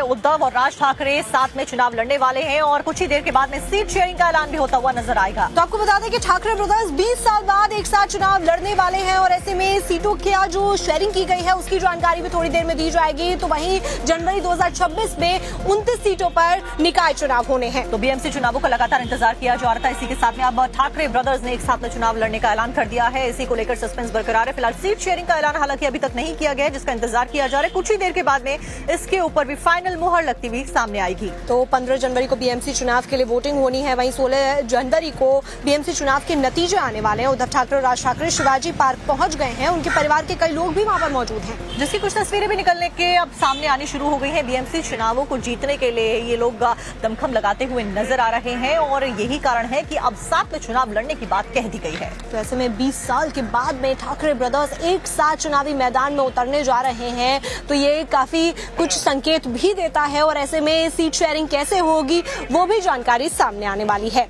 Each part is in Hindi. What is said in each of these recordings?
उद्धव और राज ठाकरे साथ में चुनाव लड़ने वाले हैं और कुछ ही देर के बाद में सीट शेयरिंग का ऐलान भी होता हुआ नजर आएगा। तो आपको बता दें कि ठाकरे ब्रदर्स 20 साल बाद एक साथ चुनाव लड़ने वाले हैं और ऐसे में सीटों की जो शेयरिंग की गई है उसकी जानकारी भी थोड़ी देर में दी जाएगी। तो वहीं जनवरी 2026 में 29 सीटों पर निकाय चुनाव होने हैं। तो बीएमसी चुनावों का लगातार इंतजार किया जा रहा था। इसी के साथ में अब ठाकरे ब्रदर्स ने एक साथ में चुनाव लड़ने का ऐलान कर दिया है। इसी को लेकर सस्पेंस बरकरार है। फिलहाल सीट शेयरिंग का ऐलान हालांकि अभी तक नहीं किया गया, जिसका इंतजार किया जा रहा है। कुछ ही देर के बाद में इसके ऊपर भी फाइनल मुहर लगती हुई सामने आएगी। तो 15 जनवरी को बीएमसी चुनाव के लिए वोटिंग होनी है। वहीं 16 जनवरी को बीएमसी चुनाव के नतीजे आने वाले हैं। उद्धव ठाकरे और राज ठाकरे शिवाजी पार्क पहुंच गए हैं। उनके परिवार के कई लोग भी वहां पर मौजूद हैं, जिसकी कुछ तस्वीरें भी निकलने के अब सामने आनी शुरू हो गई हैं। बीएमसी चुनावों को जीतने के लिए ये लोग दमखम लगाते हुए नजर आ रहे हैं और यही कारण है कि अब साथ में चुनाव लड़ने की बात कह दी गई है। तो ऐसे में 20 साल के बाद में ठाकरे ब्रदर्स एक साथ चुनावी मैदान में उतरने जा रहे हैं, तो ये काफी कुछ संकेत भी देता है। और ऐसे में सीट शेयरिंग कैसे होगी वो भी जानकारी सामने आने वाली है।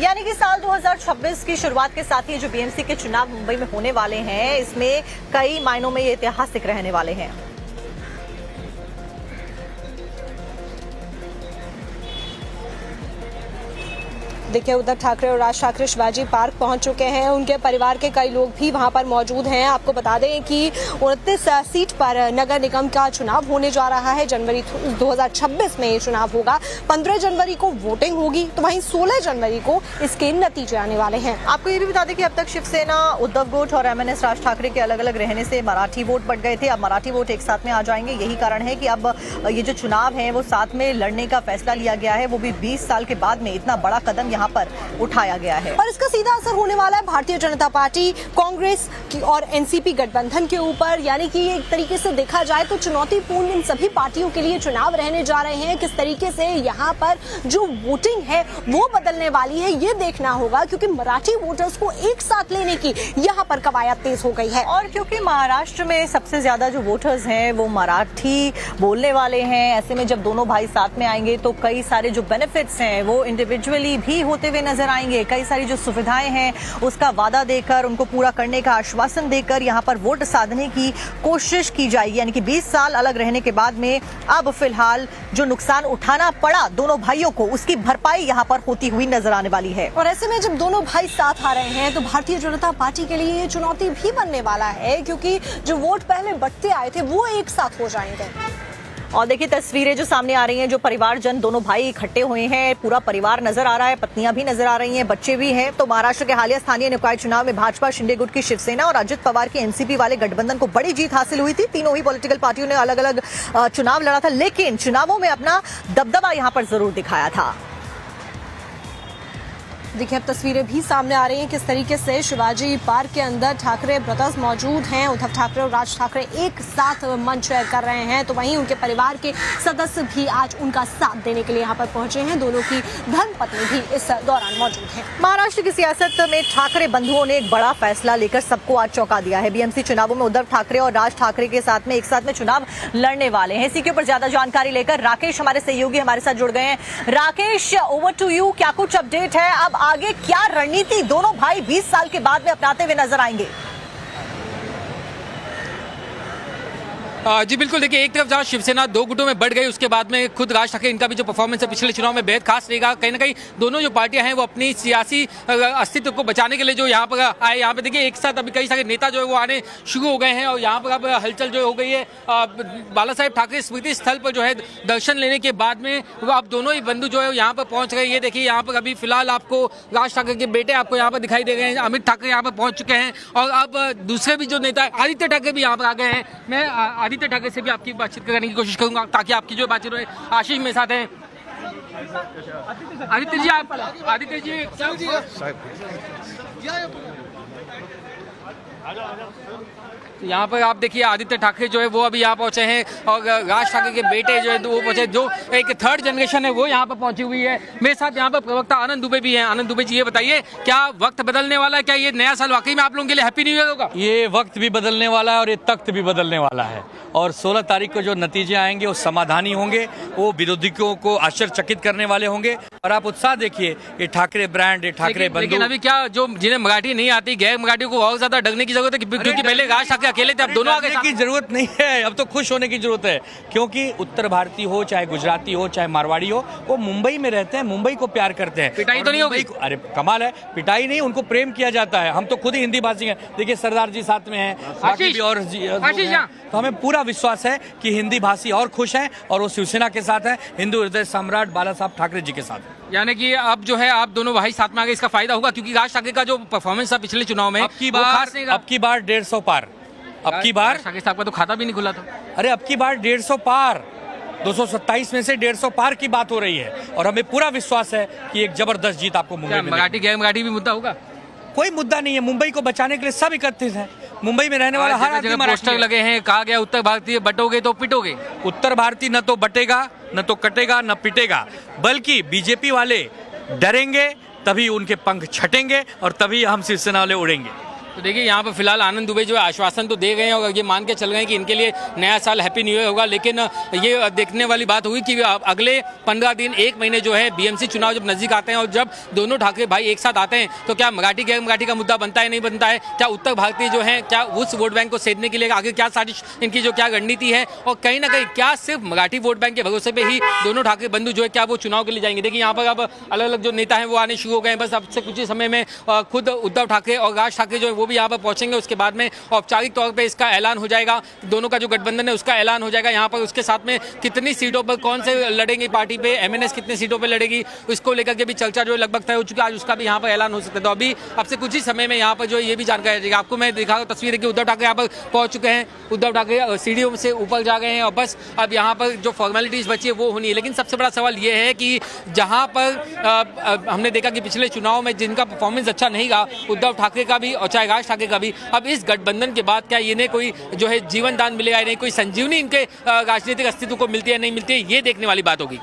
यानी कि साल 2026 की शुरुआत के साथ ही जो बीएमसी के चुनाव मुंबई में होने वाले हैं, इसमें कई मायनों में ये ऐतिहासिक रहने वाले हैं। देखिए, उद्धव ठाकरे और राज ठाकरे शिवाजी पार्क पहुंच चुके हैं। उनके परिवार के कई लोग भी वहां पर मौजूद हैं। आपको बता दें कि 29 सीट पर नगर निगम का चुनाव होने जा रहा है। जनवरी 2026 में ये चुनाव होगा। 15 जनवरी को वोटिंग होगी, तो वहीं 16 जनवरी को इसके नतीजे आने वाले हैं। आपको ये भी बता दें कि अब तक शिवसेना, उद्धव गुट और एमएनएस राज ठाकरे के अलग अलग रहने से मराठी वोट बढ़ गए थे। अब मराठी वोट एक साथ में आ जाएंगे। यही कारण है कि अब ये जो चुनाव है वो साथ में लड़ने का फैसला लिया गया है, वो भी 20 साल के बाद में इतना बड़ा कदम यहाँ पर उठाया गया है। और इसका सीधा असर होने वाला है भारतीय जनता पार्टी, कांग्रेस की और एनसीपी गठबंधन के ऊपर। यानी कि एक तरीके से देखा जाए तो चुनौतीपूर्ण इन सभी पार्टियों के लिए चुनाव रहने जा रहे हैं। किस तरीके से यहाँ पर जो वोटिंग है वो बदलने वाली है ये देखना होगा, क्योंकि मराठी वोटर्स को एक साथ लेने की यहाँ पर कवायद तेज हो गई है। और क्योंकि महाराष्ट्र में सबसे ज्यादा जो वोटर्स हैं वो मराठी बोलने वाले हैं, ऐसे में जब दोनों भाई साथ में आएंगे तो कई सारे जो बेनिफिट्स हैं वो इंडिविजुअली भी होते हुए नजर आएंगे। कई सारी जो सुविधाएं हैं उसका वादा देकर, उनको पूरा करने का आश्वासन देकर यहाँ पर वोट साधने की कोशिश की जाएगी। यानी कि 20 साल अलग रहने के बाद में अब फिलहाल जो नुकसान उठाना पड़ा दोनों भाइयों को, उसकी भरपाई यहाँ पर होती हुई नजर आने वाली है। और ऐसे में जब दोनों भाई साथ आ रहे हैं तो भारतीय जनता पार्टी के लिए ये चुनौती भी बनने वाला है, क्योंकि जो वोट पहले बंटते आए थे वो एक साथ हो जाएंगे। और देखिए तस्वीरें जो सामने आ रही हैं, जो परिवारजन, दोनों भाई इकट्ठे हुए हैं, पूरा परिवार नजर आ रहा है, पत्नियां भी नजर आ रही हैं, बच्चे भी हैं। तो महाराष्ट्र के हालिया स्थानीय निकाय चुनाव में भाजपा, शिंदे गुट की शिवसेना और अजित पवार की एनसीपी वाले गठबंधन को बड़ी जीत हासिल हुई थी। तीनों ही पॉलिटिकल पार्टियों ने अलग अलग चुनाव लड़ा था, लेकिन चुनावों में अपना दबदबा यहां पर जरूर दिखाया था। देखिए, अब तस्वीरें भी सामने आ रही हैं किस तरीके से शिवाजी पार्क के अंदर ठाकरे ब्रदर्स मौजूद हैं। उद्धव ठाकरे और राज ठाकरे एक साथ मंच शेयर कर रहे हैं, तो वहीं उनके परिवार के सदस्य भी आज उनका साथ देने के लिए यहाँ पर पहुंचे हैं। दोनों की धर्मपत्नी भी इस दौरान मौजूद है। महाराष्ट्र की सियासत में ठाकरे बंधुओं ने एक बड़ा फैसला लेकर सबको आज चौंका दिया है। बीएमसी चुनावों में उद्धव ठाकरे और राज ठाकरे के साथ में एक साथ में चुनाव लड़ने वाले हैं। इसी के ऊपर ज्यादा जानकारी लेकर राकेश हमारे सहयोगी हमारे साथ जुड़ गए हैं। राकेश, ओवर टू यू, क्या कुछ अपडेट है? अब आगे क्या रणनीति दोनों भाई 20 साल के बाद में अपनाते हुए नजर आएंगे? जी बिल्कुल, देखिए एक तरफ जहाँ शिवसेना दो गुटों में बढ़ गई, उसके बाद में खुद राज ठाकरे इनका भी जो परफॉर्मेंस है पिछले चुनाव में बेहद खास रहेगा। कहीं ना कहीं दोनों जो पार्टियां हैं वो अपनी सियासी अस्तित्व को बचाने के लिए जो यहाँ पर आए, यहाँ पे देखिए एक साथ अभी कई सारे नेता जो है वो आने शुरू हो गए हैं और यहाँ पर अब हलचल जो हो गई है। बाला साहेब ठाकरे स्मृति स्थल पर जो है दर्शन लेने के बाद में वो अब दोनों ही बंधु जो है यहाँ पर पहुंच गए। ये देखिए यहाँ पर अभी फिलहाल आपको राज ठाकरे के बेटे आपको यहाँ पर दिखाई दे रहे हैं, अमित ठाकरे यहाँ पर पहुंच चुके हैं और अब दूसरे भी जो नेता आदित्य ठाकरे भी यहाँ पर आ गए हैं। मैं आदित्य ठाकरे से भी आपकी बातचीत करने की कोशिश करूंगा ताकि आपकी जो बातचीत हो। आशीष मेरे साथ हैं। आदित्य जी, आप आदित्य जी यहाँ पर आप देखिए आदित्य ठाकरे जो है वो अभी यहाँ पहुंचे हैं और राज ठाकरे के बेटे जो है वो पहुंचे, जो एक थर्ड जनरेशन है वो यहाँ पर पहुंची हुई है। मेरे साथ यहाँ पर प्रवक्ता आनंद दुबे भी हैं। आनंद दुबे जी, ये बताइए क्या वक्त बदलने वाला है? क्या ये नया साल वाकई में आप लोगों के लिए हैप्पी न्यू ईयर होगा? ये वक्त भी बदलने वाला है और ये तख्त भी बदलने वाला है और 16 तारीख को जो नतीजे आएंगे वो समाधानी होंगे, वो विरोधियों को आश्चर्यचकित करने वाले होंगे। और आप उत्साह देखिए, ये ठाकरे ब्रांड, ये ठाकरे बंधु। लेकिन अभी क्या जो जिन्हें मराठी नहीं आती, गैर मराठियों को और ज्यादा डरने की जरूरत है? क्योंकि पहले राज ठाकरे के अकेले थे, अब दोनों आगे की जरूरत नहीं है, अब तो खुश होने की जरूरत है, क्योंकि उत्तर भारतीय हो, चाहे गुजराती हो, चाहे मारवाड़ी हो, वो मुंबई में रहते हैं, मुंबई को प्यार करते हैं। पिटाई तो नहीं होगी? अरे कमाल है, पिटाई नहीं, उनको प्रेम किया जाता है। हम तो खुद ही हिंदी भाषी हैं, देखिए सरदार जी साथ में हैं, बाकी भी और तो हमें पूरा विश्वास है कि हिंदी भाषी और खुश हैं और वो शिवसेना के साथ हैं, हिंदू हृदय सम्राट बाला साहब ठाकरे जी के साथ। यानी कि अब जो है आप दोनों भाई साथ में आगे, इसका फायदा होगा, क्योंकि राज ठाकरे का जो परफॉर्मेंस था पिछले चुनाव में, अब की बार 150 पार, अब की बार ठाकरे साहब का तो खाता भी नहीं खुला था। अरे अब की बार 150 पार, 227 में से 150 पार की बात हो रही है और हमें पूरा विश्वास है कि एक जबरदस्त जीत आपको मुंबई में। मराठी गैर मराठी भी मुद्दा होगा? कोई मुद्दा नहीं है, मुंबई को बचाने के लिए सब एकत्रित हैं। मुंबई में रहने वाला हर आदमी मराठी पोस्टर है। लगे हैं, कहा गया उत्तर भारतीय बटोगे तो पिटोगे। उत्तर भारतीय न तो बटेगा, न तो कटेगा, न पिटेगा, बल्कि बीजेपी वाले डरेंगे तभी उनके पंख छटेंगे और तभी हम शिवसेना वाले उड़ेंगे। तो देखिए यहाँ पर फिलहाल आनंद दुबे जो है आश्वासन तो दे गए हैं और ये मान के चल गए हैं कि इनके लिए नया साल हैप्पी न्यू ईयर होगा, लेकिन ये देखने वाली बात होगी कि अगले 15 दिन 1 महीने जो है बीएमसी चुनाव जब नजदीक आते हैं और जब दोनों ठाकरे भाई एक साथ आते हैं तो क्या मराठी गैर मराठी का मुद्दा बनता है, नहीं बनता है? क्या उत्तर भारतीय जो है क्या उस वोट बैंक को सेधने के लिए आगे क्या साजिश इनकी जो क्या रणनीति है, और कहीं ना कहीं क्या सिर्फ मराठी वोट बैंक के भरोसे पे ही दोनों ठाकरे बंधु जो है क्या वो चुनाव के लिए जाएंगे? देखिए यहाँ पर अब अलग अलग जो नेता हैं वो आने शुरू हो गए हैं, बस अब से कुछ ही समय में खुद उद्धव ठाकरे और राज ठाकरे जो है वो भी यहाँ पर पहुंचेंगे। उसके बाद में औपचारिक तौर पे इसका ऐलान हो जाएगा, दोनों का जो गठबंधन है उसका ऐलान हो जाएगा। यहाँ पर उसके साथ में कितनी सीटों पर कौन से लड़ेंगे पार्टी पे, एमएनएस कितनी सीटों पे लड़ेगी, उसको लेकर के भी चर्चा जो लगभग तय हो चुकी है, आज उसका भी यहाँ पर ऐलान हो सकता है। तो अभी अब से कुछ ही समय में यहाँ पर जो ये भी जानकारी रहेगी। आपको मैं दिखा तस्वीर है कि उद्धव ठाकरे यहाँ पर पहुंच चुके हैं, उद्धव ठाकरे सीढ़ियों से ऊपर जा गए हैं और बस अब यहाँ पर जो फॉर्मेलिटीज बची है वो होनी है। लेकिन सबसे बड़ा सवाल ये है कि जहाँ पर हमने देखा कि पिछले चुनाव में जिनका परफॉर्मेंस अच्छा नहीं रहा, उद्धव ठाकरे का भी और चाहे राज ठाकरे का भी, अब इस गठबंधन के बाद क्या इन्हें कोई जो है जीवन दान मिलेगा, इन्हें कोई संजीवनी इनके राजनीतिक अस्तित्व को मिलती है नहीं मिलती है, ये देखने वाली बात होगी।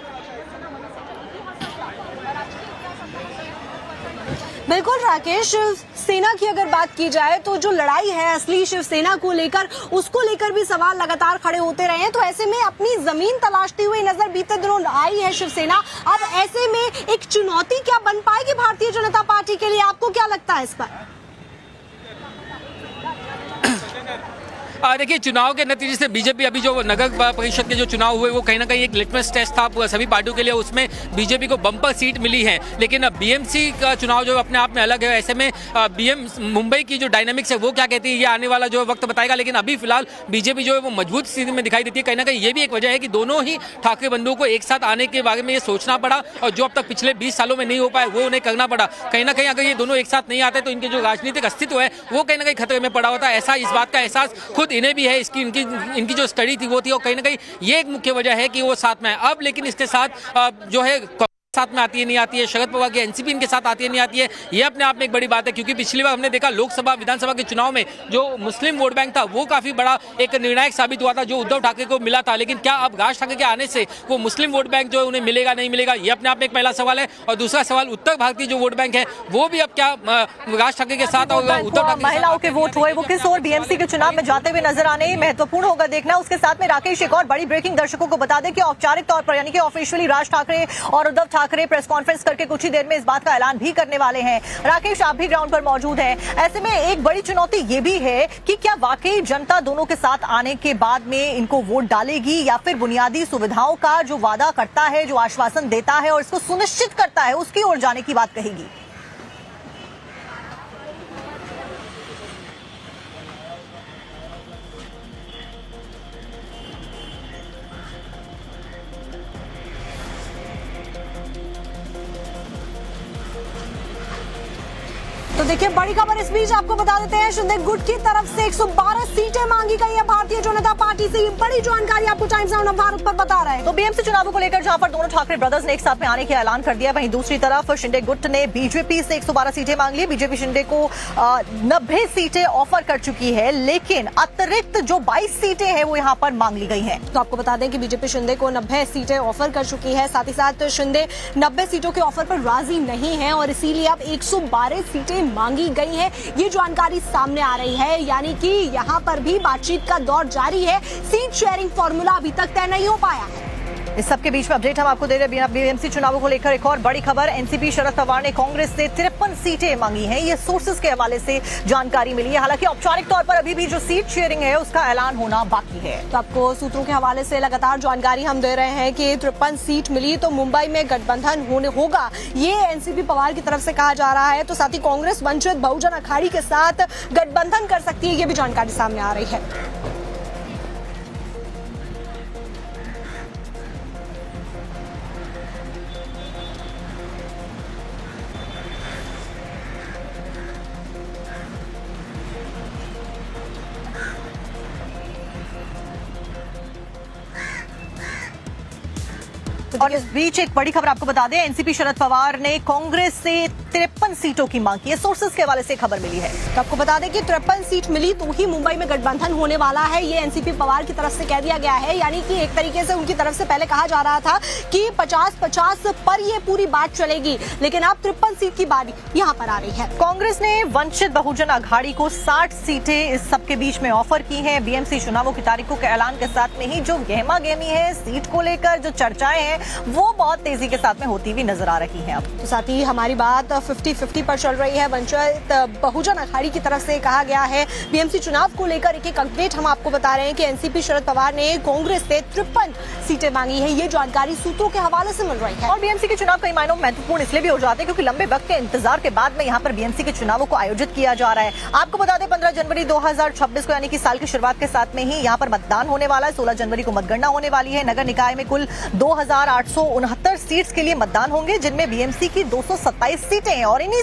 बिल्कुल राकेश, शिवसेना की अगर बात की जाए तो जो लड़ाई है असली शिवसेना को लेकर, उसको लेकर भी सवाल लगातार खड़े होते रहे हैं। तो ऐसे में अपनी जमीन तलाशती हुई नजर बीते दिनों आई है शिवसेना। अब ऐसे में एक चुनौती क्या बन पाएगी भारतीय जनता पार्टी के लिए, आपको क्या लगता है इस पर? देखिए चुनाव के नतीजे से बीजेपी अभी जो नगर परिषद के जो चुनाव हुए वो कहीं ना कहीं एक लिटमस टेस्ट था सभी पार्टियों के लिए, उसमें बीजेपी को बम्पर सीट मिली है। लेकिन बीएमसी का चुनाव जो अपने आप में अलग है, ऐसे में मुंबई की जो डायनामिक्स है वो क्या कहती है ये आने वाला जो वक्त बताएगा। लेकिन अभी फिलहाल बीजेपी जो है वो मजबूत स्थिति में दिखाई देती है। कहीं ना कहीं ये भी एक वजह है कि दोनों ही ठाकरे बंधुओं को एक साथ आने के बारे में ये सोचना पड़ा और जो अब तक पिछले 20 सालों में नहीं हो पाया वो उन्हें करना पड़ा। कहीं ना कहीं अगर ये दोनों एक साथ नहीं आते तो इनके जो राजनीतिक अस्तित्व है वो कहीं ना कहीं खतरे में पड़ा होता है। ऐसा इस बात का एहसास खुद इन्हें भी है, इसकी इनकी जो स्टडी थी वो थी और कहीं ना कहीं ये एक मुख्य वजह है कि वो साथ में है। अब लेकिन इसके साथ जो है साथ में आती है नहीं आती है, शरद पवार की एनसीपी इनके साथ आती है नहीं आती है, ये अपने आप में एक बड़ी बात है। क्योंकि पिछली बार हमने देखा लोकसभा विधानसभा के चुनाव में जो मुस्लिम वोट बैंक था वो काफी बड़ा एक निर्णायक साबित हुआ था जो उद्धव ठाकरे को मिला था। लेकिन क्या अब राज ठाकरे के आने से वो मुस्लिम वोट बैंक जो है उन्हें मिलेगा नहीं मिलेगा, ये अपने आप में एक पहला सवाल है। और दूसरा सवाल उत्तर भारतीय जो वोट बैंक है वो भी अब क्या राज ठाकरे के साथ और उद्धव ठाकरे महिलाओं के वोट हुए वो किस ओर बीएमसी के चुनाव में जाते हुए नजर आने महत्वपूर्ण होगा देखना। उसके साथ में राकेश एक और बड़ी ब्रेकिंग दर्शकों को बता दें कि औपचारिक तौर पर यानी कि ऑफिशियली राज ठाकरे और उद्धव ठाकरे प्रेस कॉन्फ्रेंस करके कुछ ही देर में इस बात का ऐलान भी करने वाले हैं। राकेश आप भी ग्राउंड पर मौजूद हैं, ऐसे में एक बड़ी चुनौती ये भी है कि क्या वाकई जनता दोनों के साथ आने के बाद में इनको वोट डालेगी या फिर बुनियादी सुविधाओं का जो वादा करता है, जो आश्वासन देता है और इसको सुनिश्चित करता है उसकी ओर जाने की बात कहेगी? तो देखिए बड़ी खबर इस बीच आपको बता देते हैं, शिंदे गुट की तरफ से 112 सीटें मांगी गई है भारतीय जनता पार्टी से। ये बड़ी जानकारी आपको टाइम्स ऑफ भारत पर बता रहे हैं। तो बीएमसी चुनावों को लेकर जहां पर दोनों ठाकरे ब्रदर्स ने एक साथ में आने का ऐलान कर दिया, वहीं दूसरी तरफ शिंदे गुट ने बीजेपी से 112 सीटें मांग ली। बीजेपी शिंदे को 90 सीटें ऑफर कर चुकी है, लेकिन अतिरिक्त जो 22 सीटें हैं वो यहाँ पर मांग ली गई हैं। तो आपको बता दें कि बीजेपी शिंदे को 90 सीटें ऑफर कर चुकी है, साथ ही साथ शिंदे 90 सीटों के ऑफर पर राजी नहीं है और इसीलिए अब 112 सीटें मांगी गई है। ये जानकारी सामने आ रही है, यानी कि यहाँ पर भी बातचीत का दौर जारी है। सीट शेयरिंग फॉर्मूला अभी तक तय नहीं हो पाया है। इस सबके बीच में अपडेट हम आपको दे रहे हैं बीएमसी चुनावों को लेकर एक और बड़ी खबर। एनसीपी शरद पवार ने कांग्रेस से 53 सीटें मांगी हैं, ये सोर्सेज के हवाले से जानकारी मिली है। हालांकि औपचारिक तौर पर अभी भी जो सीट शेयरिंग है उसका ऐलान होना बाकी है। तो आपको सूत्रों के हवाले से लगातार जानकारी हम दे रहे हैं कि 53 सीट मिली तो मुंबई में गठबंधन होगा, ये एनसीपी पवार की तरफ से कहा जा रहा है। तो साथ ही कांग्रेस वंचित बहुजन अखाड़ी के साथ गठबंधन कर सकती है, ये भी जानकारी सामने आ रही है। और इस बीच एक बड़ी खबर आपको बता दें, एनसीपी शरद पवार ने कांग्रेस से 53 सीटों की मांग की है। सोर्सेज के हवाले से खबर मिली है। तो आपको बता दें कि 53 सीट मिली तो ही मुंबई में गठबंधन होने वाला है, ये एनसीपी पवार की तरफ से कह दिया गया है। यानी कि एक तरीके से उनकी तरफ से पहले कहा जा रहा था कि 50-50 पर ये पूरी बात चलेगी, लेकिन अब 53 सीट की बारी यहाँ पर आ रही है। कांग्रेस ने वंचित बहुजन अघाड़ी को 60 सीटें इस सबके बीच में ऑफर की हैं। बीएमसी चुनावों की तारीखों के ऐलान के साथ में ही जो गहमा गहमी है सीट को लेकर, जो चर्चाएं हैं वो बहुत तेजी के साथ में होती हुई नजर आ रही हैं। अब तो साथ ही हमारी बात 50-50 पर चल रही है। वंचित बहुजन अखाड़ी की तरफ से कहा गया है बीएमसी चुनाव को लेकर एक अपडेट हम आपको बता रहे हैं कि एनसीपी शरद पवार ने कांग्रेस से 53 सीटें मांगी है, ये जानकारी सूत्रों के हवाले से मिल रही है। और बीएमसी के चुनाव कई मायनों में महत्वपूर्ण इसलिए भी हो जाते हैं क्योंकि लंबे वक्त के इंतजार के बाद में यहाँ पर बीएमसी के चुनावों को आयोजित किया जा रहा है। आपको बता दें 15 जनवरी 2026 को यानी कि साल की शुरुआत के साथ में ही यहाँ पर मतदान होने वाला है। 16 जनवरी को मतगणना होने वाली है। नगर निकाय में कुल 2869 सीट्स के लिए मतदान होंगे, जिनमें बीएमसी की 227 सीटें हैं। और इन्हीं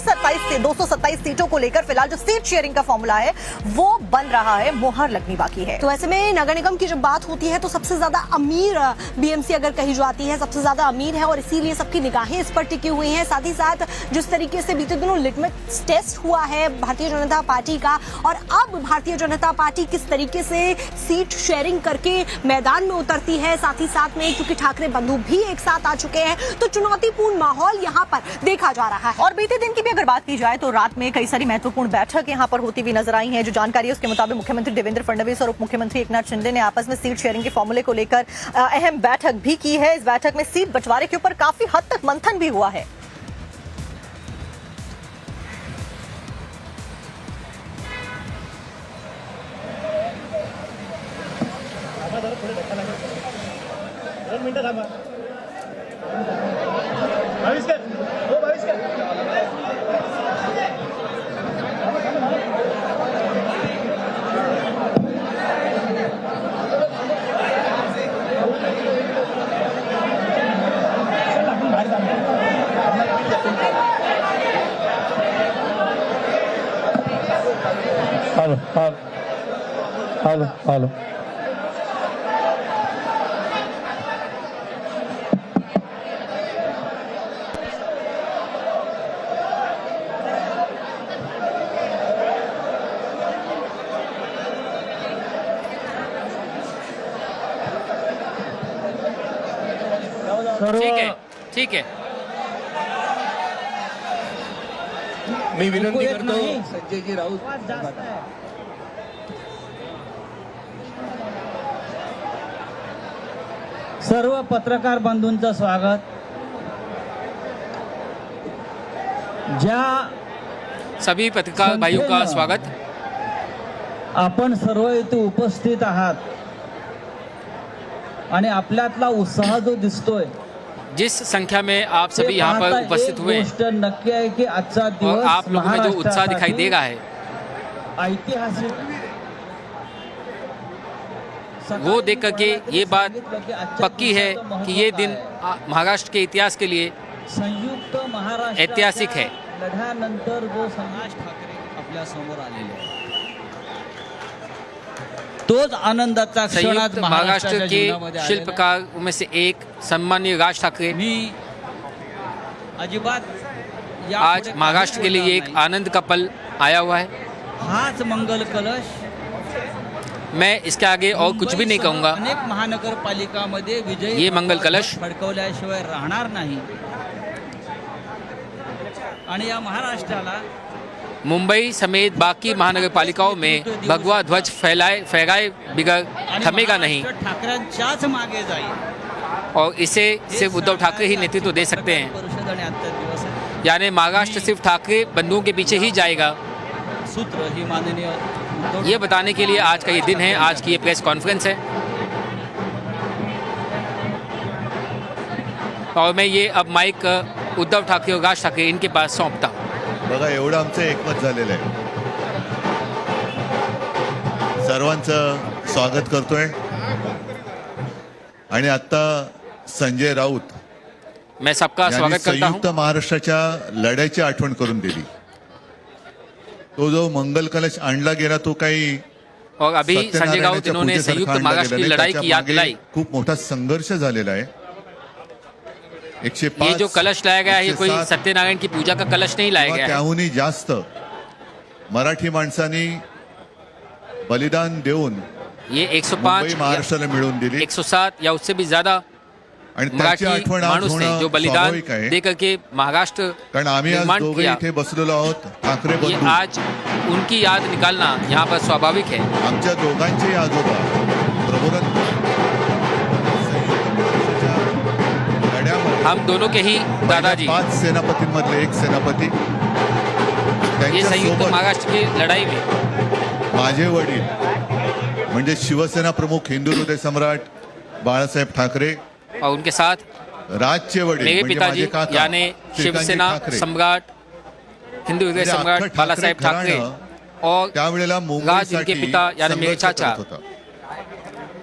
227 सीटों को लेकर फिलहाल जो सीट शेयरिंग का फॉर्मूला है वो बन रहा है, मोहर लगनी बाकी है। तो ऐसे में नगर निगम की जब बात होती है तो सबसे ज्यादा अमीर बीएमसी अगर कही जाती है, सबसे ज्यादा अमीर है और इसीलिए सबकी निगाहें इस पर टिकी हुई हैं। साथ ही साथ जिस तरीके से बीते दिनों लिटमस टेस्ट हुआ है भारतीय जनता पार्टी का, और अब भारतीय जनता पार्टी किस तरीके से सीट शेयरिंग करके मैदान में उतरती है, साथ ही साथ में क्योंकि ठाकरे बंधु भी एक साथ आ चुके हैं तो चुनौतीपूर्ण माहौल यहाँ पर देखा जा रहा है। और बीते दिन की भी अगर बात की जाए तो रात में कई सारी महत्वपूर्ण बैठक यहाँ पर होती हुई नजर आई है। जो जानकारी है उसके मुताबिक मुख्यमंत्री देवेंद्र फडणवीस और उप मुख्यमंत्री एकनाथ शिंदे ने आपस में सीट शेयरिंग के फॉर्मूले को लेकर अहम बैठक भी की है। इस बैठक में सीट बंटवारे के ऊपर काफी हद तक मंथन भी हुआ है। हेलो ठीक है। मी विनंती करतो संजयजी राऊत सर्व पत्रकार बंधूंचं स्वागत। ज्या सभी पत्रकार भाइयों का स्वागत। आपण सर्व इथे उपस्थित आहात आणि आपल्यातला उत्साह जो दिसतोय, जिस संख्या में आप सभी यहाँ पर उपस्थित हुए हैं गोष्ट नक्की आहे की आजचा और दिवस आप लोगों में जो उत्साह दिखाई दे रहा है ऐतिहासिक वो देख करके ये बात पक्की है कि ये दिन महाराष्ट्र के इतिहास के लिए संयुक्त महाराष्ट्र ऐतिहासिक है। लढ्यानंतर जो संभाष ठाकरे आपल्या समोर आलेले आहेत, तोच आनंदाचा क्षण आज संयुक्त महाराष्ट्र महाराष्ट्राच्या के जीवनामध्ये आलेला आहे। शिल्पकार में से एक सम्मानीय राज ठाकरे मी अजिबात आज महाराष्ट्र के लिए एक आनंद का पल आया हुआ है। हाच मंगल कलश मैं इसके आगे और कुछ भी नहीं कहूँगा। अनेक महानगरपालिकामध्ये विजय ये मंगल कलश फडकवल्याशिवाय राहणार नाही आणि या महाराष्ट्राला मुंबई समेत बाकी महानगरपालिकाओं में भगवा ध्वज फहराए बिगर थमेगा नहीं। ठाकरेंच्याच मागे जाईल और इसे सिर्फ उद्धव ठाकरे ही नेतृत्व दे सकते हैं। परिषद आणि आजचा दिवस आहे. यानी महाराष्ट्र सिर्फ ठाकरे बंधुओं के पीछे ही जाएगा, सूत्र ही माननीय उद्धव ये बताने के लिए आज का ये दिन है, आज की ये प्रेस कॉन्फ्रेंस है। और मैं ये अब माइक उद्धव ठाकरे और राज ठाकरे इनके पास सौंपता हूँ। बघा एवढं आमचं एकमत झालेलं आहे. सर्वांचं स्वागत करतोय आणि आता संजय राऊत मैं सबका यांनी स्वागत करता संयुक्त हूँ। महाराष्ट्राच्या लढ्याची आठवण करून दिली. तो जो मंगल कलश आणला गेला तो काही और अभी संजय राउत सत्यनारायणाच्या इन्होंने पूजेसारखा संयुक्त आणला महाराष्ट्र की गेला नाही. लड़ाई की याद त्याच्या दिलाई। मागे खूप मोठा संघर्ष झालेला आहे. 105 ये जो कलश लाया गया है ये कोई 107 सत्यनारायण की पूजा का कलश नहीं लाया किंवा गया है। त्याहूनही जास्त मराठी माणसांनी बलिदान देऊन ये मुंबई 105 महाराष्ट्राला मिळवून दिली 107 या उससे भी ज्यादा आणि त्याची मराठी आठवण आज मानुस ने जो होणं बलिदान स्वाभाविक आहे. दे करके महाराष्ट्र कारण आम्ही आज निर्माण दोघे किया, इथे बसलेलो आहोत. ठाकरे ये बंधू आज उनकी याद निकालना यहाँ पर स्वाभाविक है। आमच्या दोघांचे आजोबा प्रबोधन संयुक्त महाराष्ट्राच्या लढ्यामध्ये हम दोनों के ही दादाजी 5 सेनापतींमधले एक सेनापती ये संयुक्त त्यांच्यासोबत महाराष्ट्र की लड़ाई में माझे वडील म्हणजे शिवसेना प्रमुख हिंदू हृदय सम्राट बाळासाहेब ठाकरे, और उनके साथ राजचे वडील मेरे म्हणजे पिताजी माझे काका यानी श्रीकांतजी शिवसेना ठाकरे. सम्राट हिंदू हृदय म्हणजे सम्राट अख्खं बालासाहेब ठाकरे ठाकरे और त्यावेळेला राज मुंबईसाठी इनके पिता यानी मेरे संघर्ष चाचा, करत होता.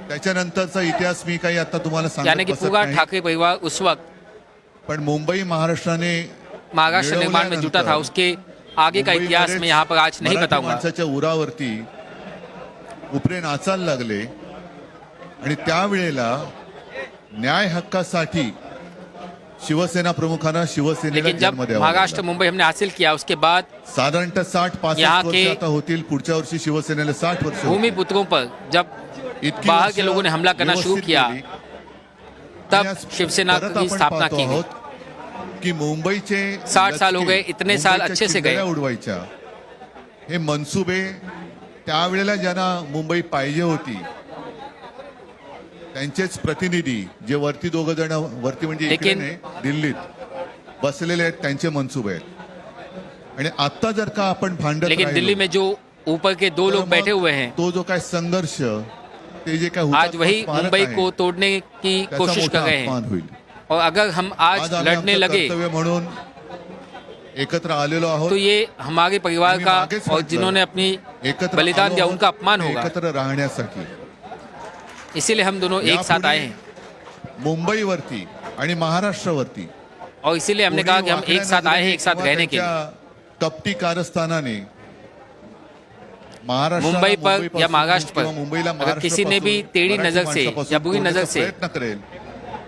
त्याच्यानंतरचा इतिहास मी काही आता तुम्हाला यानी सांगत कि बसत पूरा नाही. ठाकरे परिवार उस वक्त पण मुंबई महाराष्ट्राने महाराष्ट्र निर्माण में जुटा था, उसके आगे का इतिहास मैं यहाँ पर आज नहीं मराठी बताऊंगा। माणसाच्या उरावरती उपरे नाचायला लागले आणि त्यावेळेला न्याय हक्कासाठी शिवसेना प्रमुखांना शिवसेनेला लेकिन जब जेलमध्ये महाराष्ट्र मुंबई हमने हासिल किया उसके बाद साधारणतः 60-65 यहाँ वर्ष के आता होतील. पुढच्या वर्षी शिवसेनेला 60 वर्ष भूमि होतील. पुत्रों पर जब इतकी बाहर वर्ष के लोगों ने हमला करना शुरू व्यवस्थित किया, गेली. तब आणि आज शिवसेना परत की आपण स्थापना पाहतो की गई। आहोत की मुंबईचे 60 साल हो लचके, गए, इतने साल मुंबईच्या अच्छे से गए। चिंगाऱ्या उडवायच्या हे मनसुबे त्यावेळेला ज्यांना मुंबई पाहिजे होती त्यांचेच प्रतिनिधी जे वरती दोघ जण वरती म्हणजे इकडे लेकिन- नाही, दिल्लीत बसलेले आहेत त्यांचे मनसुबे आहेत. आणि आता जर का आपण भांडत लेकिन राहिलो, दिल्ली में जो ऊपर के दो तर लोग मग बैठे हुए हैं, तो जो काय संघर्ष ते जे काय आज हुतात्मा वही स्मारक मुंबई आहे, को तोड़ने की त्याचा कोशिश मोठा कर रहे अपमान हैं। होईल. और अगर हम आज आम्ही लड़ने आमचं लगे कर्तव्य म्हणून एकत्र आलेलो आहोत. तो ये हमारे परिवार आम्ही का मागेच और म्हटलं, जिन्होंने अपनी एकत्र बलिदान आलो दिया आहोत, उनका अपमान होगा। एकत्र राहण्यासाठी इसीलिए हम दोनों एक साथ आए हैं मुंबईवरती आणि महाराष्ट्रावरती और इसीलिए हमने कहा कि हम एक साथ आए हैं एक साथ रहने के लिए। कपटी कारस्थानाने महाराष्ट्र मुंबई पर या महाराष्ट्र पर मुंबईला अगर किसी ने भी टेढ़ी नजर से या बुरी नजर से प्रयत्न करेल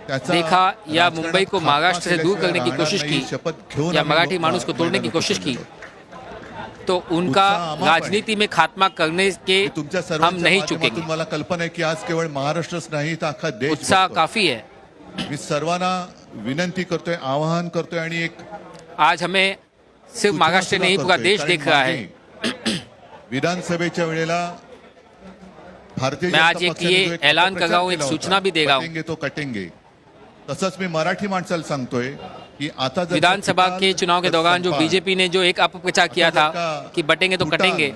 त्याचा देखा या राजकारणात मुंबई को खात्मा महाराष्ट्र से दूर केल्याशिवाय करने की राहणार कोशिश नाही. की शपथ घेऊन या आम्ही मराठी लोक माणूस को तोड़ने की मैदानात कोशिश की, उतरलेलो. तो उनका उत्साह अमाप आहे. राजनीति में खात्मा करने के मी तुमच्या हम सर्वांच्या नहीं माध्यमातून चुकेंगे। मला कल्पना आहे की आज केवळ महाराष्ट्रच नाही तर अख्खा देश उत्साह बघतोय. काफी है। मी सर्वांना विनंती करतोय, आवाहन करतोय आणि एक आज हमें सिर्फ सूचना महाराष्ट्र सुद्धा नहीं पूरा करतोय. देश कारण देख रहा है। मागे विधानसभेच्या वेळेला भारतीय मैं आज जनता एक पक्षाने ये जो एक ऐलान कर अपप्रचार रहा हूं, एक केला सूचना होता, भी दे रहा हूं। कटेंगे तो कटेंगे. तसंच मी मराठी माणसाला सांगतोय की आता जर विधानसभा का के चुनाव के दौरान जो संपाल, बीजेपी ने जो एक अपप्रचार किया था कि बटेंगे तो फुटाल, कटेंगे,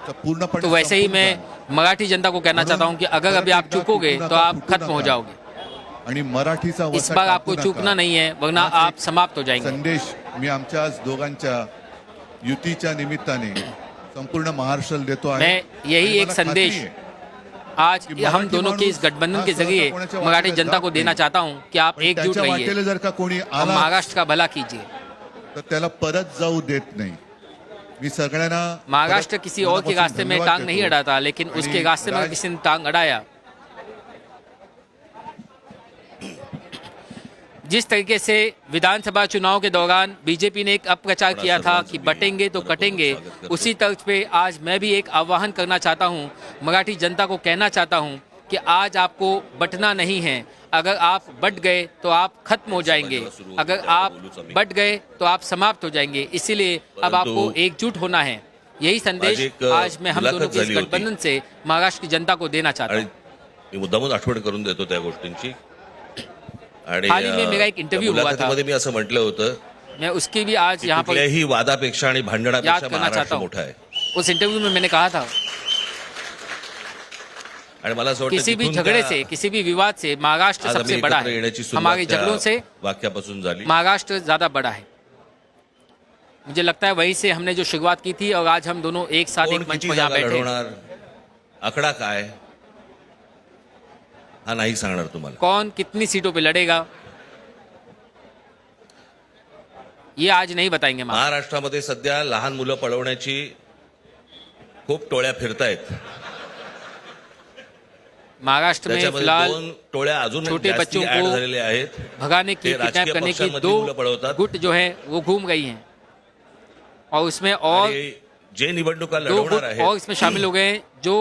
तर पूर्णपणे तो वैसे ही संपून मैं जाल. मराठी जनता को कहना चाहता हूं कि अगर अभी आप चूकोगे तो आप खत्म हो जाओगे। आणि मराठीचा इस वसा बार टाकू आपको नका. चूकना नहीं है, वरना हाच आप एक समाप्त हो जाएंगे। संदेश मी आमच्या आज दोघांच्या युतीच्या निमित्ताने संपूर्ण महाराष्ट्राला देतो आहे. मैं यही आणि एक मला संदेश खात्री आहे आज कि हम मराठी दोनों के इस माणूस गठबंधन हा के सहसा जरिए कोणाच्या मराठी वाटेला जनता को जात देना नाही. चाहता हूं कि आप पण एकजुट त्याच्या रहिए वाटेला जर का कोणी और आला महाराष्ट्र का भला कीजिए। तर त्याला परत जाऊ देत नाही. मी सगळ्यांना महाराष्ट्र परत किसी और के मनापासून रास्ते में धन्यवाद टांग नहीं देतो. अड़ाता, लेकिन आणि उसके रास्ते में राज- किसी ने टांग अड़ाया। जिस तरीके से विधानसभा चुनाव के दौरान बीजेपी ने एक अपप्रचार किया था कि बटेंगे तो कटेंगे, उसी तर्ज पे आज मैं भी एक आह्वान करना चाहता हूं, मराठी जनता को कहना चाहता हूं कि आज आपको बटना नहीं है। अगर आप बट गए तो आप खत्म हो जाएंगे, अगर आप बट गए तो आप समाप्त हो जाएंगे। इसीलिए अब आपको एकजुट होना है। यही संदेश आज मैं हम दोनों के इस गठबंधन से महाराष्ट्र की जनता को देना चाहता हूँ। आणि मी मुद्दामून आठवण करून देतो त्या गोष्टींची. आणि हाल ही में मेरा एक इंटरव्यू हुआ था। मुलाखतीमध्ये मी असं म्हटलं होतं मैं उसकी भी आज की यहाँ पर कुठल्याही वादापेक्षा आणि याद भांडणापेक्षा करना महाराष्ट्र चाहता हूँ। मोठा आहे उस इंटरव्यू में मैंने कहा था आणि मला असं वाटतं किसी भी तिथून झगड़े त्या- से, किसी भी विवाद से महाराष्ट्र आज सबसे आम्ही बड़ा एकत्र येण्याची है। सुरुवात हमारे त्या झगड़ों से वाक्यापासून झाली महाराष्ट्र ज्यादा बड़ा है। मुझे लगता है वहीं से हमने जो शुरुआत की थी और आज हम दोनों एक साथ कोण एक मंच किती पर यहाँ जागा बैठे। लढवणार आकडा काय हा नाही सांगणार तुम्हाला कौन कितनी सीटों पे लड़ेगा ये आज नहीं बताएंगे हम। महाराष्ट्रामध्ये सध्या लहान मुलं पळवण्याची खूप टोळ्या फिरतायत महाराष्ट्र में त्याच्यामध्ये फिलहाल 2 टोळ्या अजून छोटे जास्ती बच्चों ऍड को झालेल्या आहेत भगाने की, ते किडनैप राजकीय करने की पक्षांमधली मुलं 2 पळवतात गुट जो है वो घूम गई हैं और उसमें और आणि जे निवडणुका 2 लढवणार गुट आहेत और इसमें शामिल हो गए हैं जो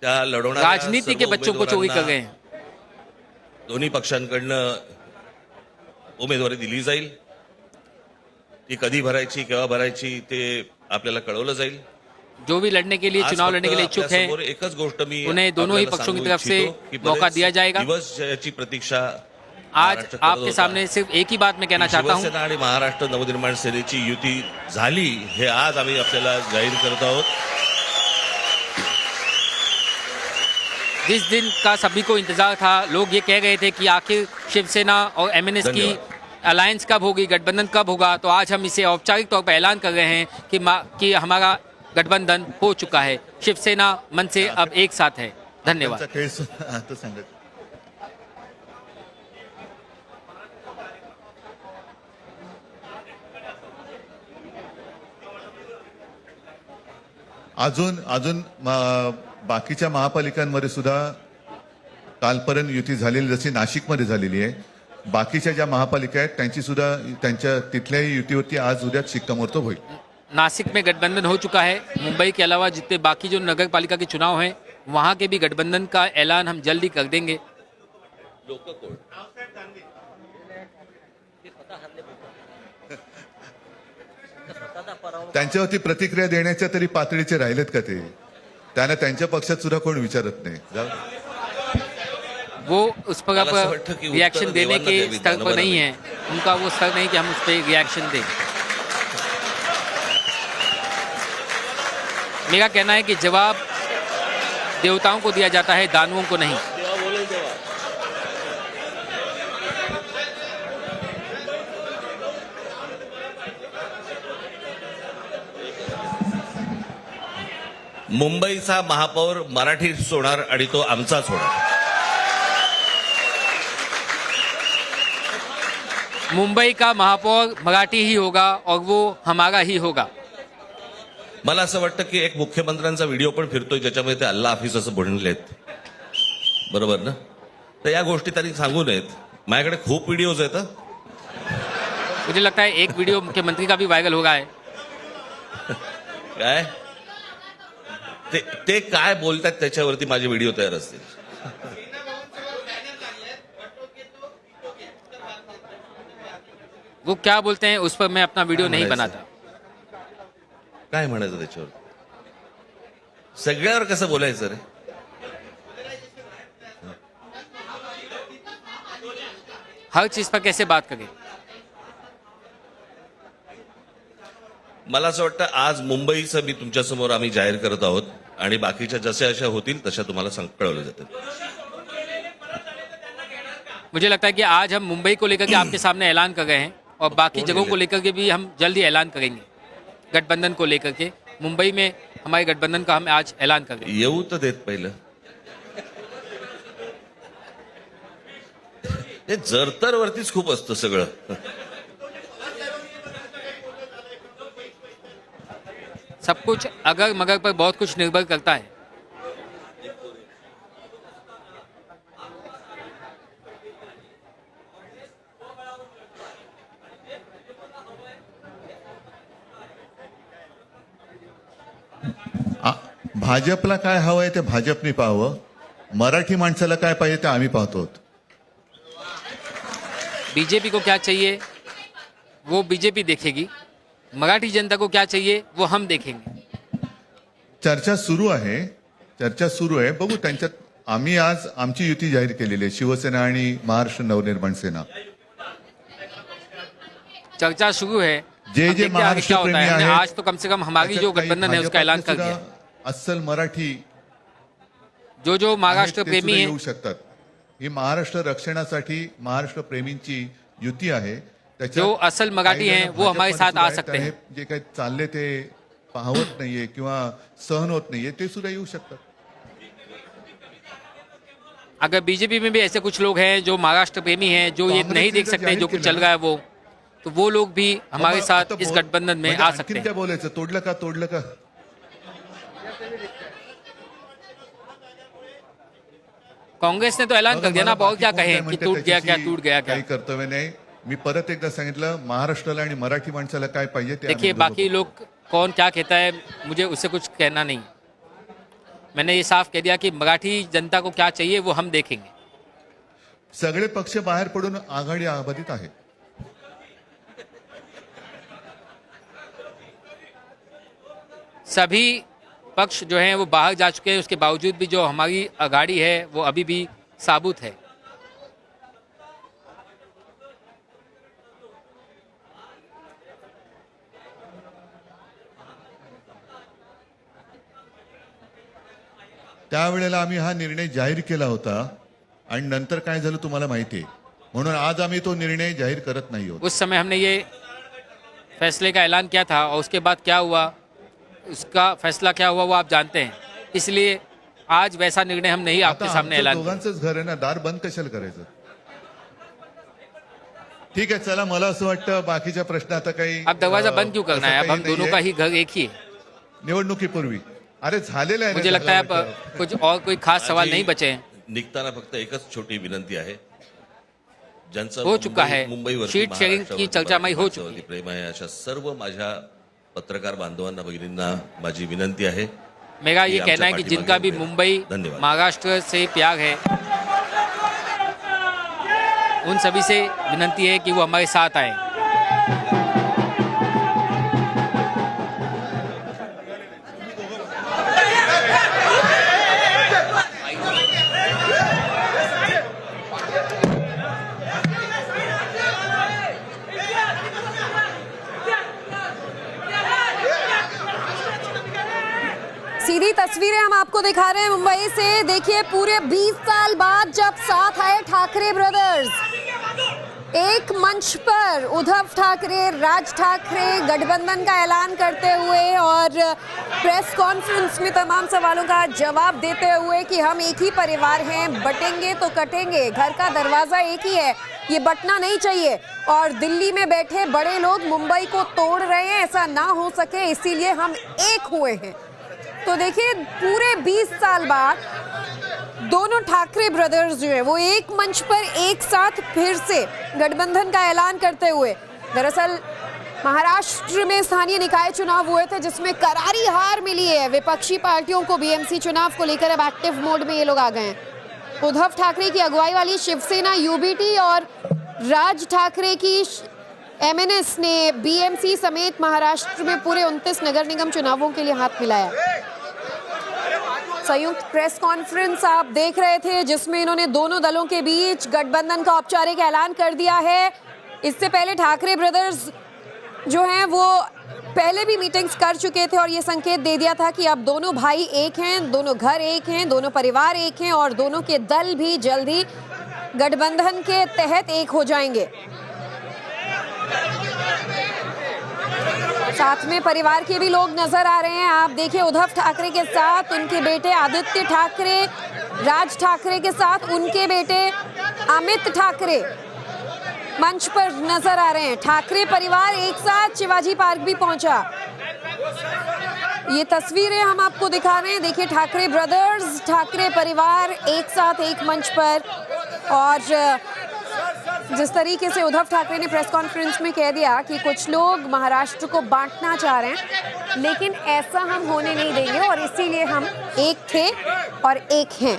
त्या लढवणाऱ्या राजनीति के सर्व बच्चों को चोरी कर गए उमेदवारांना हैं। दोन्ही पक्षांकडनं उमेदवारी दिली जाईल ती कधी भरायची केव्हा भरायची ते आपल्याला कळवलं जाईल जो भी लड़ने के लिए आज चुनाव फक्त लड़ने के लिए इच्छुक आपल्यासमोर हैं एकच गोष्ट मी उन्हें दोनों ही आपल्याला पक्षों की सांगू तरफ से इच्छितो की मौका बरेच दिया जाएगा। दिवस याची प्रतीक्षा आज महाराष्ट्र करत आपके होता. सामने सिर्फ एक ही बात मैं कहना चाहता हूं। शिवसेना आणि महाराष्ट्र नवनिर्माण सेनेची युती झाली हे आज आम्ही आपल्याला जाहीर करत आहोत जिस दिन का सभी को इंतजार था, लोग ये कह रहे थे कि आखिर शिवसेना और एमएनएस की धन्यवाद। अलायंस कब होगी, गठबंधन कब होगा, तो आज हम इसे औपचारिक तौर पर ऐलान कर रहे हैं कि हमारा गठबंधन हो चुका है। शिवसेना मन से अब एक साथ है। धन्यवाद। त्यांचा केस आता सांगत अजून अजून बाकीच्या महापालिकांमध्ये सुद्धा कालपर्यंत युती झालेली जशी नाशिकमध्ये झालेली आहे बाकीच्या ज्या महापालिका आहेत त्यांची सुद्धा त्यांच्या तिथल्याही युतीवरती आज उद्या शिक्कामोर्तब होईल। नासिक में गठबंधन हो चुका है। मुंबई के अलावा जितने बाकी जो नगर पालिका के चुनाव हैं वहां के भी गठबंधन का ऐलान हम जल्दी कर देंगे। त्यांच्यावरती प्रतिक्रिया देण्याच्या तरी पातळीचे राहिलेत का ते त्यांना त्यांच्या पक्षात सुद्धा कोण विचारत नाही जाऊ दे. वो उस पर मला असं अब वाटतं की उत्तर रिएक्शन देने देवांना के द्यावी, स्तर पर दानवांना नहीं नाही. है। उनका वो स्तर नहीं कि हम उस पर रिएक्शन दें। मेरा कहना है कि जवाब देवताओं को दिया जाता है, दानवों को नहीं। मुंबईचा महापौर मराठीच होणार आणि तो आमचाच होणार मुंबई का महापौर मराठी ही होगा और वो हमारा ही होगा। मला असं वाटतं की एक मुख्यमंत्र्यांचा व्हिडिओ पण फिरतोय ज्याच्यामध्ये ते अल्ला हाफिज असं बनलेत बरोबर ना तर या गोष्टी त्यांनी सांगू नयेत माझ्याकडे खूप व्हिडिओज आहेत हं. मुझे लगता है एक वीडियो मुख्यमंत्री का भी वायरल हो रहा है। काय ते काय बोलतात त्याच्यावरती माझे व्हिडिओ तयार असतील वो क्या बोलते हैं उस पर मैं अपना वीडियो नहीं म्हणायचं? बनाता। काय म्हणायचं त्याच्यावर सगळ्यावर कसं बोलायचं रे हर चीज पर कैसे बात करें। मला असं वाटतं आज मुंबईचं मी तुमच्यासमोर आम्ही जाहीर करत आहोत आणि बाकीच्या जशा अशा होतील तशा तुम्हाला कळवलं जातं मुझे लगता है कि आज हम मुंबई को लेकर के आपके सामने ऐलान कर रहे हैं और बाकी जगहों को लेकर के भी हम जल्दी ऐलान करेंगे। गठबंधन को लेकर के मुंबई में हमारे गठबंधन का हम आज ऐलान कर रहे हैं। येऊ तर देत पहिलं हे जरतर वरतीच खूप असतं सगळं सब कुछ अगर मगर पर बहुत कुछ निर्भर करता है। भाजपला काय हवंय ते भाजपने पाहावं मराठी माणसाला काय पाहिजे ते आम्ही पाहतो बीजेपी को क्या चाहिए वो बीजेपी देखेगी, मराठी जनता को क्या चाहिए वो हम देखेंगे। चर्चा सुरू आहे बघू त्यांच्यात आम्ही आज आमची युती जाहीर केलेली आहे, शिवसेना आणि महाराष्ट्र नवनिर्माण सेना. चर्चा शुरू है. जे अब जे देखते हैं आगे क्या होता है. हमने महाराष्ट्र आज तो कम से कम हमारी जो त्याच्यात काही गठबंधन है उसका ऐलान कर भाजपातले दिया. सुद्धा अस्सल मराठी जो महाराष्ट्र आहेत, ते प्रेमी सुद्धा है, येऊ शकतात. ही महाराष्ट्र रक्षणासाठी महाराष्ट्र प्रेमींची युती आहे. त्याच्यात जो असल मराठी काही हैं, जण वो हमारे साथ भाजपमध्ये आ सुद्धा सकते आहेत, हैं. जे काही चालले ते पाहवत नाहीये किंवा सहन होत नाहीये, ते सुद्धा येऊ शकतात. अगर बीजेपी में भी ऐसे कुछ लोग हैं जो महाराष्ट्र प्रेमी हैं, जो ये नहीं देख सकते जो कुछ चल रहा है वो लोग भी हमारे मग साथ आता इस बोल- गठबंधन में म्हणजे आ आणखीन सकते हैं. काय बोलायचं, तोडलं का कांग्रेस ने तो ऐलान कर दिया ना. अब और क्या कहें कि टूट गया क्या, टूट गया क्या. काही कर्तव्य नाही. मी परत एकदा सांगितलं, महाराष्ट्राला आणि मराठी माणसाला काय पाहिजे ते देखिए आम्ही बाकी लोग कौन क्या कहता है, मुझे उससे कुछ कहना नहीं. मैंने ये साफ कह दिया कि मराठी जनता को क्या चाहिए वो हम देखेंगे. सगळे पक्ष बाहेर पडून आघाडी आबाधित आहे. सभी पक्ष जो हैं वो बाहर जा चुके हैं. उसके बावजूद भी जो हमारी आघाड़ी है वो अभी भी साबुत है. त्यावेळेला आम्ही हा निर्णय जाहीर केला होता आणि नंतर काय झालं तुम्हाला माहिती आहे. म्हणून आज आम्ही तो निर्णय जाहीर करत नाही आहोत. उस समय हमने ये फैसले का ऐलान किया था और उसके बाद क्या हुआ, उसका फैसला क्या हुआ वो आप जानते हैं. इसलिए आज वैसा निर्णय हम नहीं आपके आता सामने आमचं ऐलान किया. दोघांचंच घर आहे ना, दार बंद कशाला करायचं. ठीक आहे, चला. मला असं वाटतं बाकीच्या प्रश्न आता काही अब दरवाजा बंद क्यों करना है. असं अब हम काही दोनों नाहीये. का ही घर एक ही है. निवडणुकीपूर्वी अरे झालेलं आहे ना, मुझे लगता है झालं अब कुछ और कोई खास सवाल माझी नहीं बचे हैं. निघताना फक्त एकच छोटी विनंती आहे. ज्यांचं हो चुका है. मुंबईवरती, शीट शेअरिंग की महाराष्ट्रावरती, चर्चा हो चुकी महाराष्ट्रावरती प्रेम आहे, अशा सर्व माझ्या पत्रकार बांधवांना, भगिनींना माझी विनंती आहे. मेरा ये ये कहना है आमच्या कि जिनका भी पाठीमागे मुंबई धन्यवाद. महाराष्ट्र से प्यार है उन सभी से विनंती है कि वो हमारे साथ आए. सीधी तस्वीरें हम आपको दिखा रहे हैं मुंबई से. देखिए पूरे 20 साल बाद जब साथ आए ठाकरे ब्रदर्स, एक मंच पर उद्धव ठाकरे, राज ठाकरे गठबंधन का ऐलान करते हुए और प्रेस कॉन्फ्रेंस में तमाम सवालों का जवाब देते हुए कि हम एक ही परिवार हैं, बटेंगे तो कटेंगे, घर का दरवाजा एक ही है, ये बटना नहीं चाहिए. और दिल्ली में बैठे बड़े लोग मुंबई को तोड़ रहे हैं, ऐसा ना हो सके इसीलिए हम एक हुए हैं. तो देखिए पूरे 20 साल बाद दोनों ठाकरे ब्रदर्स जो है वो एक मंच पर एक साथ फिर से गठबंधन का ऐलान करते हुए. दरअसल महाराष्ट्र में स्थानीय निकाय चुनाव हुए थे जिसमें करारी हार मिली है विपक्षी पार्टियों को. बीएमसी चुनाव को लेकर अब एक्टिव मोड में ये लोग आ गए हैं. उद्धव ठाकरे की अगुवाई वाली शिवसेना, यूबीटी और राज ठाकरे की एमएनएस ने बीएमसी समेत महाराष्ट्र में पूरे 29 नगर निगम चुनावों के लिए हाथ मिलाया. संयुक्त प्रेस कॉन्फ्रेंस आप देख रहे थे जिसमें इन्होंने दोनों दलों के बीच गठबंधन का औपचारिक ऐलान कर दिया है. इससे पहले ठाकरे ब्रदर्स जो हैं वो पहले भी मीटिंग्स कर चुके थे और ये संकेत दे दिया था कि अब दोनों भाई एक हैं, दोनों घर एक हैं, दोनों परिवार एक हैं और दोनों के दल भी जल्द ही गठबंधन के तहत एक हो जाएंगे. साथ में परिवार के भी लोग नजर आ रहे हैं. आप देखिए उद्धव ठाकरे के साथ उनके बेटे आदित्य ठाकरे, राज ठाकरे के साथ उनके बेटे अमित ठाकरे मंच पर नजर आ रहे हैं. ठाकरे परिवार एक साथ शिवाजी पार्क भी पहुंचा. ये तस्वीरें हम आपको दिखा रहे हैं. देखिए ठाकरे ब्रदर्स, ठाकरे परिवार एक साथ एक मंच पर. और जिस तरीके से उद्धव ठाकरे ने प्रेस कॉन्फ्रेंस में कह दिया कि कुछ लोग महाराष्ट्र को बांटना चाह रहे हैं, लेकिन ऐसा हम होने नहीं देंगे और इसीलिए हम एक थे और एक हैं.